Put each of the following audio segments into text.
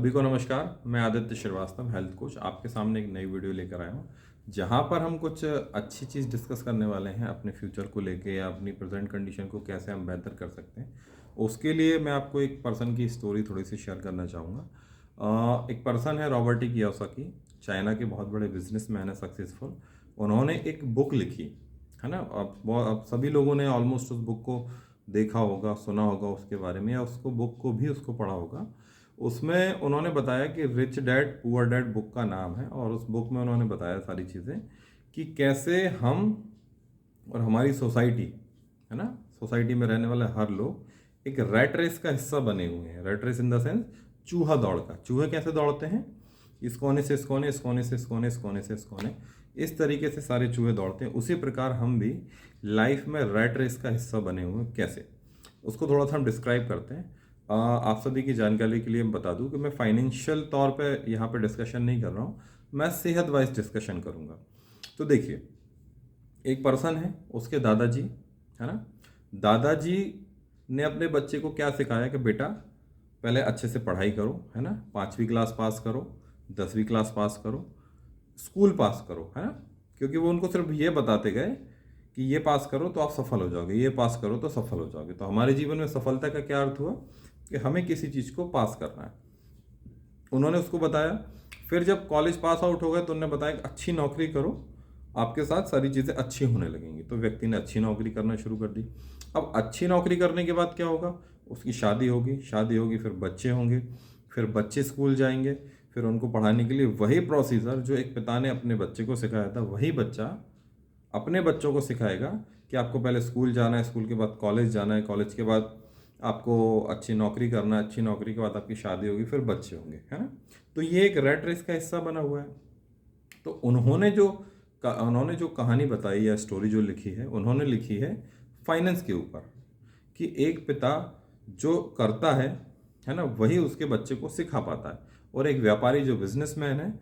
सभी को नमस्कार। मैं आदित्य श्रीवास्तव, हेल्थ कोच, आपके सामने एक नई वीडियो लेकर आया हूँ जहाँ पर हम कुछ अच्छी चीज़ डिस्कस करने वाले हैं अपने फ्यूचर को लेके या अपनी प्रेजेंट कंडीशन को कैसे हम बेहतर कर सकते हैं। उसके लिए मैं आपको एक पर्सन की स्टोरी थोड़ी सी शेयर करना चाहूँगा। एक पर्सन है रॉबर्ट कियोसाकी, चाइना के बहुत बड़े बिजनेसमैन है, सक्सेसफुल। उन्होंने एक बुक लिखी है ना। अब सभी लोगों ने ऑलमोस्ट उस बुक को देखा होगा, सुना होगा उसके बारे में, या उसको बुक को भी उसको पढ़ा होगा। उसमें उन्होंने बताया कि rich dad poor dad book का नाम है, और उस बुक में उन्होंने बताया सारी चीज़ें कि कैसे हम और हमारी सोसाइटी है ना, सोसाइटी में रहने वाले हर लोग एक रैट रेस का हिस्सा बने हुए हैं। Rat race in the sense चूहा दौड़ का। चूहे कैसे दौड़ते हैं? इस कोने से इस कोने, इस कोने से इस कोने, इस कोने से इस कोने, इस तरीके से सारे चूहे दौड़ते हैं। उसी प्रकार हम भी लाइफ में रैट रेस का हिस्सा बने हुए हैं। कैसे, उसको थोड़ा सा हम डिस्क्राइब करते हैं। आप सभी की जानकारी के लिए मैं बता दूं कि मैं फाइनेंशियल तौर पे यहाँ पे डिस्कशन नहीं कर रहा हूँ, मैं सेहत वाइज डिस्कशन करूँगा। तो देखिए, एक पर्सन है, उसके दादाजी है ना। दादाजी ने अपने बच्चे को क्या सिखाया कि बेटा पहले अच्छे से पढ़ाई करो, है ना, 5वीं क्लास पास करो, 10वीं क्लास पास करो, स्कूल पास करो, है ना। क्योंकि वो उनको सिर्फ ये बताते गए कि ये पास करो तो आप सफल हो जाओगे, ये पास करो तो सफल हो जाओगे। तो हमारे जीवन में सफलता का क्या अर्थ हुआ कि हमें किसी चीज़ को पास करना है, उन्होंने उसको बताया। फिर जब कॉलेज पास आउट हो गए तो उन्होंने बताया कि अच्छी नौकरी करो, आपके साथ सारी चीज़ें अच्छी होने लगेंगी। तो व्यक्ति ने अच्छी नौकरी करना शुरू कर दी। अब अच्छी नौकरी करने के बाद क्या होगा? उसकी शादी होगी, शादी होगी, फिर बच्चे होंगे, फिर बच्चे स्कूल जाएंगे, फिर उनको पढ़ाने के लिए वही प्रोसीजर जो एक पिता ने अपने बच्चे को सिखाया था, वही बच्चा अपने बच्चों को सिखाएगा कि आपको पहले स्कूल जाना है, स्कूल के बाद कॉलेज जाना है, कॉलेज के बाद आपको अच्छी नौकरी करना है, अच्छी नौकरी के बाद आपकी शादी होगी, फिर बच्चे होंगे, है ना। तो ये एक रैट रेस का हिस्सा बना हुआ है। तो उन्होंने जो कहानी बताई या स्टोरी जो लिखी है, उन्होंने लिखी है फाइनेंस के ऊपर, कि एक पिता जो करता है ना, वही उसके बच्चे को सिखा पाता है। और एक व्यापारी जो बिजनेसमैन है,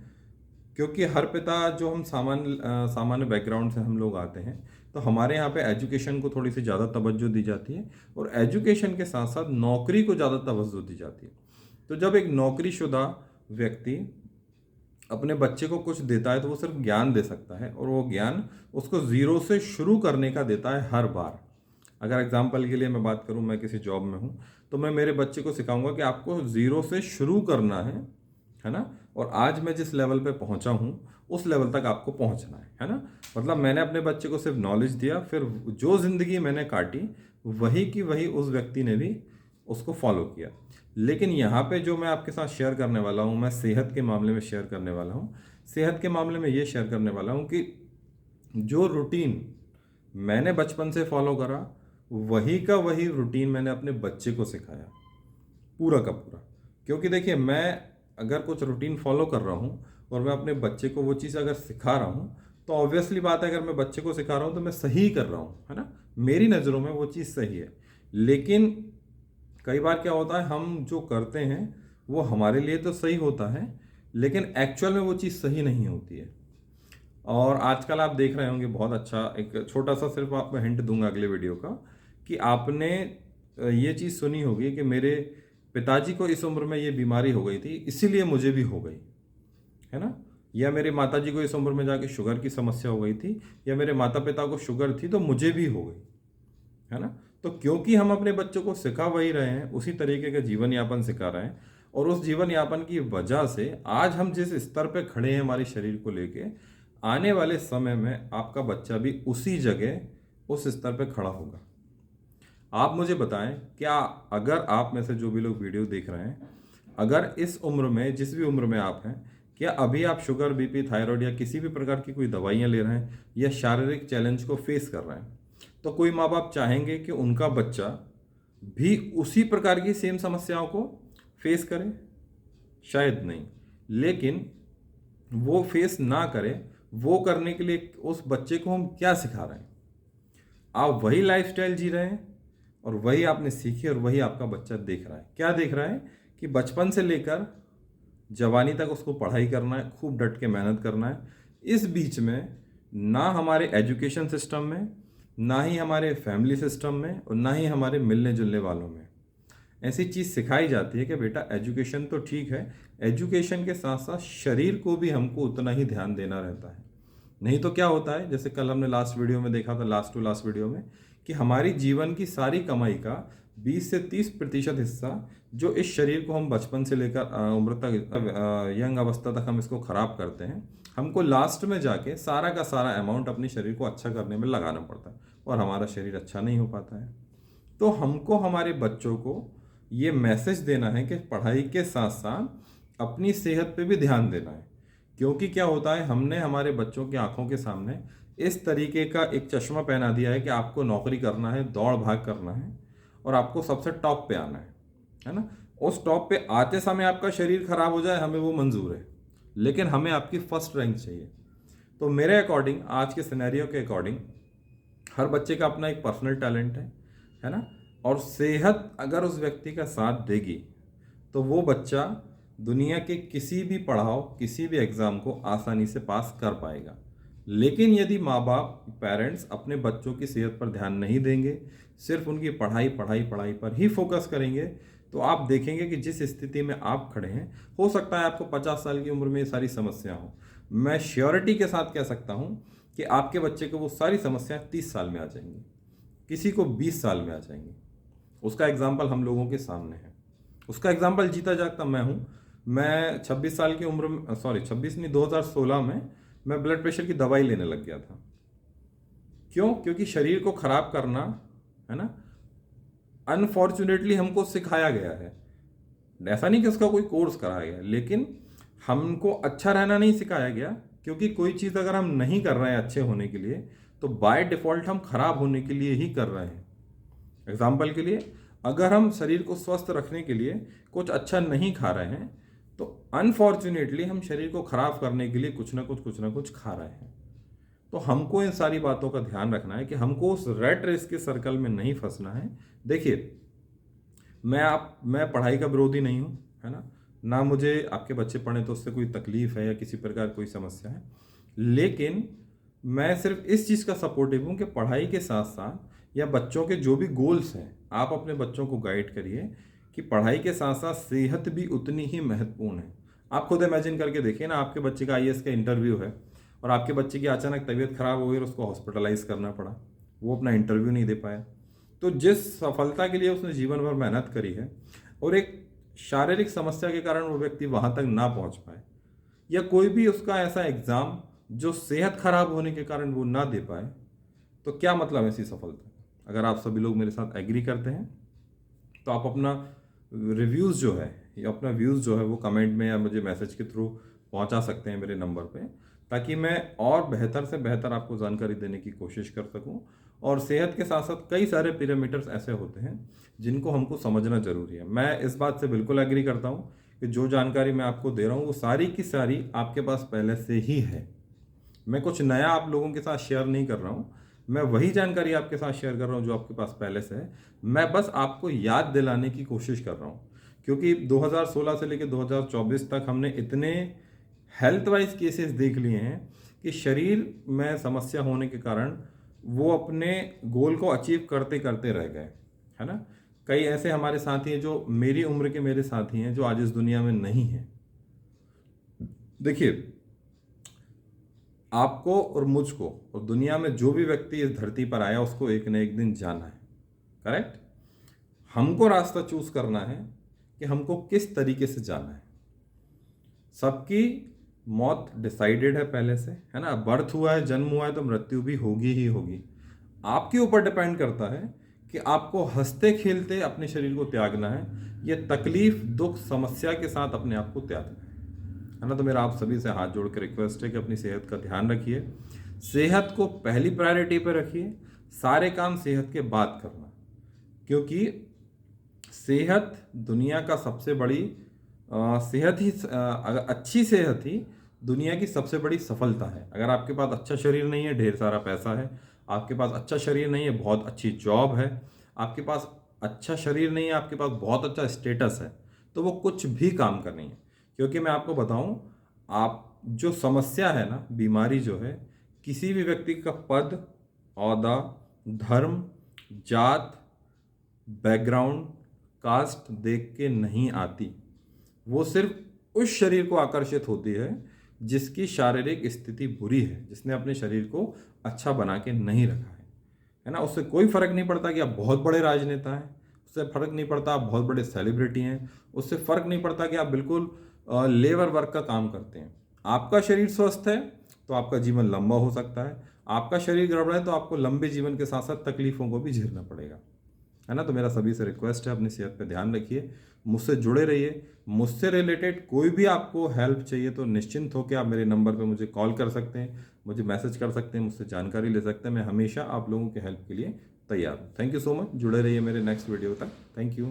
क्योंकि हर पिता जो हम सामान्य बैकग्राउंड से हम लोग आते हैं, तो हमारे यहाँ पे एजुकेशन को थोड़ी सी ज़्यादा तवज्जो दी जाती है, और एजुकेशन के साथ साथ नौकरी को ज़्यादा तवज्जो दी जाती है। तो जब एक नौकरीशुदा व्यक्ति अपने बच्चे को कुछ देता है तो वो सिर्फ ज्ञान दे सकता है, और वो ज्ञान उसको ज़ीरो से शुरू करने का देता है हर बार। अगर एग्जाम्पल के लिए मैं बात करूँ, मैं किसी जॉब में हूँ, तो मैं मेरे बच्चे को सिखाऊंगा कि आपको ज़ीरो से शुरू करना है ना। और आज मैं जिस लेवल पे पहुंचा हूँ उस लेवल तक आपको पहुंचना है ना। मतलब मैंने अपने बच्चे को सिर्फ नॉलेज दिया, फिर जो ज़िंदगी मैंने काटी वही की वही उस व्यक्ति ने भी उसको फॉलो किया। लेकिन यहाँ पे जो मैं आपके साथ शेयर करने वाला हूँ, मैं सेहत के मामले में शेयर करने वाला हूँ। सेहत के मामले में ये शेयर करने वाला हूँ कि जो रूटीन मैंने बचपन से फॉलो करा, वही का वही रूटीन मैंने अपने बच्चे को सिखाया, पूरा का पूरा। क्योंकि देखिए, मैं अगर कुछ रूटीन फॉलो कर रहा हूँ और मैं अपने बच्चे को वो चीज़ अगर सिखा रहा हूँ, तो ऑब्वियसली बात है, अगर मैं बच्चे को सिखा रहा हूँ तो मैं सही कर रहा हूँ, है ना। मेरी नज़रों में वो चीज़ सही है। लेकिन कई बार क्या होता है, हम जो करते हैं वो हमारे लिए तो सही होता है, लेकिन एक्चुअल में वो चीज़ सही नहीं होती है। और आजकल आप देख रहे होंगे, बहुत अच्छा एक छोटा सा सिर्फ आपको हिंट दूंगा अगले वीडियो का, कि आपने ये चीज़ सुनी होगी कि मेरे पिताजी को इस उम्र में ये बीमारी हो गई थी, इसीलिए मुझे भी हो गई, है ना। या मेरे माताजी को इस उम्र में जाके शुगर की समस्या हो गई थी, या मेरे माता पिता को शुगर थी तो मुझे भी हो गई, है ना। तो क्योंकि हम अपने बच्चों को सिखा वही रहे हैं, उसी तरीके का जीवन यापन सिखा रहे हैं, और उस जीवन यापन की वजह से आज हम जिस स्तर पे खड़े हैं हमारे शरीर को लेके, आने वाले समय में आपका बच्चा भी उसी जगह उस स्तर पे खड़ा होगा। आप मुझे बताएं, क्या अगर आप में से जो भी लोग वीडियो देख रहे हैं, अगर इस उम्र में, जिस भी उम्र में आप हैं, क्या अभी आप शुगर, बीपी, थायराइड या किसी भी प्रकार की कोई दवाइयाँ ले रहे हैं या शारीरिक चैलेंज को फेस कर रहे हैं, तो कोई माँ बाप चाहेंगे कि उनका बच्चा भी उसी प्रकार की सेम समस्याओं को फेस करे? शायद नहीं। लेकिन वो फेस ना करे, वो करने के लिए उस बच्चे को हम क्या सिखा रहे हैं? आप वही लाइफस्टाइल जी रहे हैं, और वही आपने सीखी, और वही आपका बच्चा देख रहा है। क्या देख रहा है? कि बचपन से लेकर जवानी तक उसको पढ़ाई करना है, खूब डट के मेहनत करना है। इस बीच में ना हमारे एजुकेशन सिस्टम में, ना ही हमारे फैमिली सिस्टम में, और ना ही हमारे मिलने जुलने वालों में ऐसी चीज़ सिखाई जाती है कि बेटा एजुकेशन तो ठीक है, एजुकेशन के साथ साथ शरीर को भी हमको उतना ही ध्यान देना रहता है। नहीं तो क्या होता है, जैसे कल हमने लास्ट वीडियो में देखा था, लास्ट टू लास्ट वीडियो में, कि हमारी जीवन की सारी कमाई का 20 से 30% हिस्सा जो इस शरीर को हम बचपन से लेकर उम्र तक, यंग अवस्था तक हम इसको खराब करते हैं, हमको लास्ट में जाके सारा का सारा अमाउंट अपने शरीर को अच्छा करने में लगाना पड़ता है और हमारा शरीर अच्छा नहीं हो पाता है। तो हमको हमारे बच्चों को ये मैसेज देना है कि पढ़ाई के साथ साथ अपनी सेहत पे भी ध्यान देना है। क्योंकि क्या होता है, हमने हमारे बच्चों की आंखों के सामने इस तरीके का एक चश्मा पहना दिया है कि आपको नौकरी करना है, दौड़ भाग करना है और आपको सबसे टॉप पे आना है ना। उस टॉप पे आते समय आपका शरीर खराब हो जाए, हमें वो मंजूर है, लेकिन हमें आपकी फर्स्ट रैंक चाहिए। तो मेरे अकॉर्डिंग, आज के सिनेरियो के अकॉर्डिंग, हर बच्चे का अपना एक पर्सनल टैलेंट है ना। और सेहत अगर उस व्यक्ति का साथ देगी तो वो बच्चा दुनिया के किसी भी पड़ाव, किसी भी एग्ज़ाम को आसानी से पास कर पाएगा। लेकिन यदि माँ बाप, पेरेंट्स अपने बच्चों की सेहत पर ध्यान नहीं देंगे, सिर्फ उनकी पढ़ाई पढ़ाई पढ़ाई पर ही फोकस करेंगे, तो आप देखेंगे कि जिस स्थिति में आप खड़े हैं, हो सकता है आपको 50 साल की उम्र में ये सारी समस्या हो। मैं श्योरिटी के साथ कह सकता हूँ कि आपके बच्चे को वो सारी समस्याएं 30 साल में आ जाएंगी, किसी को 20 साल में आ जाएंगी। उसका एग्जाम्पल हम लोगों के सामने है, उसका एग्जाम्पल जीता जागता मैं हूँ। मैं 26 साल की उम्र में, सॉरी 26 नहीं, 2016 में मैं ब्लड प्रेशर की दवाई लेने लग गया था। क्यों? क्योंकि शरीर को खराब करना, है ना, अनफॉर्चुनेटली हमको सिखाया गया है। ऐसा नहीं कि उसका कोई कोर्स कराया गया, लेकिन हमको अच्छा रहना नहीं सिखाया गया। क्योंकि कोई चीज़ अगर हम नहीं कर रहे हैं अच्छे होने के लिए, तो बाय डिफ़ॉल्ट हम खराब होने के लिए ही कर रहे हैं। एग्जाम्पल के लिए, अगर हम शरीर को स्वस्थ रखने के लिए कुछ अच्छा नहीं खा रहे हैं, तो अनफॉर्चुनेटली हम शरीर को खराब करने के लिए कुछ ना कुछ खा रहे हैं। तो हमको इन सारी बातों का ध्यान रखना है कि हमको उस रेट रेस के सर्कल में नहीं फंसना है। देखिए, मैं पढ़ाई का विरोधी नहीं हूँ, है ना मुझे आपके बच्चे पढ़ें तो उससे कोई तकलीफ है या किसी प्रकार कोई समस्या है, लेकिन मैं सिर्फ इस चीज़ का सपोर्टिव हूँ कि पढ़ाई के साथ साथ या बच्चों के जो भी गोल्स हैं, आप अपने बच्चों को गाइड करिए कि पढ़ाई के साथ साथ सेहत भी उतनी ही महत्वपूर्ण है। आप खुद इमेजिन करके देखिए ना, आपके बच्चे का आईएएस का इंटरव्यू है और आपके बच्चे की अचानक तबीयत खराब हो गई और उसको हॉस्पिटलाइज करना पड़ा, वो अपना इंटरव्यू नहीं दे पाया। तो जिस सफलता के लिए उसने जीवन भर मेहनत करी है और एक शारीरिक समस्या के कारण वो व्यक्ति वहाँ तक ना पहुँच पाए, या कोई भी उसका ऐसा एग्ज़ाम जो सेहत खराब होने के कारण वो ना दे पाए, तो क्या मतलब है ऐसी सफलता? अगर आप सभी लोग मेरे साथ एग्री करते हैं तो आप अपना रिव्यूज़ जो है या अपना व्यूज़ जो है वो कमेंट में या मुझे मैसेज के थ्रू पहुंचा सकते हैं मेरे नंबर पे, ताकि मैं और बेहतर से बेहतर आपको जानकारी देने की कोशिश कर सकूं। और सेहत के साथ साथ कई सारे पैरामीटर्स ऐसे होते हैं जिनको हमको समझना ज़रूरी है। मैं इस बात से बिल्कुल एग्री करता हूँ कि जो जानकारी मैं आपको दे रहा हूँ वो सारी की सारी आपके पास पहले से ही है। मैं कुछ नया आप लोगों के साथ शेयर नहीं कर रहा हूँ, मैं वही जानकारी आपके साथ शेयर कर रहा हूँ जो आपके पास पहले से है। मैं बस आपको याद दिलाने की कोशिश कर रहा हूँ, क्योंकि 2016 से लेकर 2024 तक हमने इतने हेल्थ वाइज केसेस देख लिए हैं कि शरीर में समस्या होने के कारण वो अपने गोल को अचीव करते करते रह गए, है ना। कई ऐसे हमारे साथी हैं जो मेरी उम्र के मेरे साथी हैं जो आज इस दुनिया में नहीं हैं। देखिए, आपको और मुझको और दुनिया में जो भी व्यक्ति इस धरती पर आया उसको एक न एक दिन जाना है, करेक्ट। हमको रास्ता चूज करना है कि हमको किस तरीके से जाना है। सबकी मौत डिसाइडेड है पहले से, है ना। बर्थ हुआ है, जन्म हुआ है, तो मृत्यु भी होगी ही होगी। आपके ऊपर डिपेंड करता है कि आपको हंसते खेलते अपने शरीर को त्यागना है या तकलीफ, दुख, समस्या के साथ अपने आप को त्यागना है ना। तो मेरा आप सभी से हाथ जोड़ के रिक्वेस्ट है कि अपनी सेहत का ध्यान रखिए, सेहत को पहली प्रायोरिटी पर रखिए, सारे काम सेहत के बाद करना, क्योंकि सेहत दुनिया का सबसे बड़ी सेहत ही अगर अच्छी सेहत ही दुनिया की सबसे बड़ी सफलता है। अगर आपके पास अच्छा शरीर नहीं है, ढेर सारा पैसा है, आपके पास अच्छा शरीर नहीं है, बहुत अच्छी जॉब है, आपके पास अच्छा शरीर नहीं है, आपके पास बहुत अच्छा स्टेटस है, तो वो कुछ भी काम का नहीं है। क्योंकि मैं आपको बताऊं, आप जो समस्या है ना, बीमारी जो है, किसी भी व्यक्ति का पद, औहदा, धर्म, जात, बैकग्राउंड कास्ट देख के नहीं आती, वो सिर्फ उस शरीर को आकर्षित होती है जिसकी शारीरिक स्थिति बुरी है, जिसने अपने शरीर को अच्छा बना के नहीं रखा है ना। उससे कोई फर्क नहीं पड़ता कि आप बहुत बड़े राजनेता हैं, उससे फर्क नहीं पड़ता आप बहुत बड़े सेलिब्रिटी हैं, उससे फर्क नहीं पड़ता कि आप बिल्कुल लेबर वर्क का काम करते हैं। आपका शरीर स्वस्थ है तो आपका जीवन लंबा हो सकता है, आपका शरीर गड़बड़ा है तो आपको लंबे जीवन के साथ साथ तकलीफों को भी झेलना पड़ेगा, है ना। तो मेरा सभी से रिक्वेस्ट है, अपनी सेहत पे ध्यान रखिए, मुझसे जुड़े रहिए। मुझसे रिलेटेड कोई भी आपको हेल्प चाहिए तो निश्चिंत होकर आप मेरे नंबर पे मुझे कॉल कर सकते हैं, मुझे मैसेज कर सकते हैं, मुझसे जानकारी ले सकते हैं। मैं हमेशा आप लोगों के हेल्प के लिए तैयार हूँ। थैंक यू सो मच, जुड़े रहिए मेरे नेक्स्ट वीडियो तक। Thank you.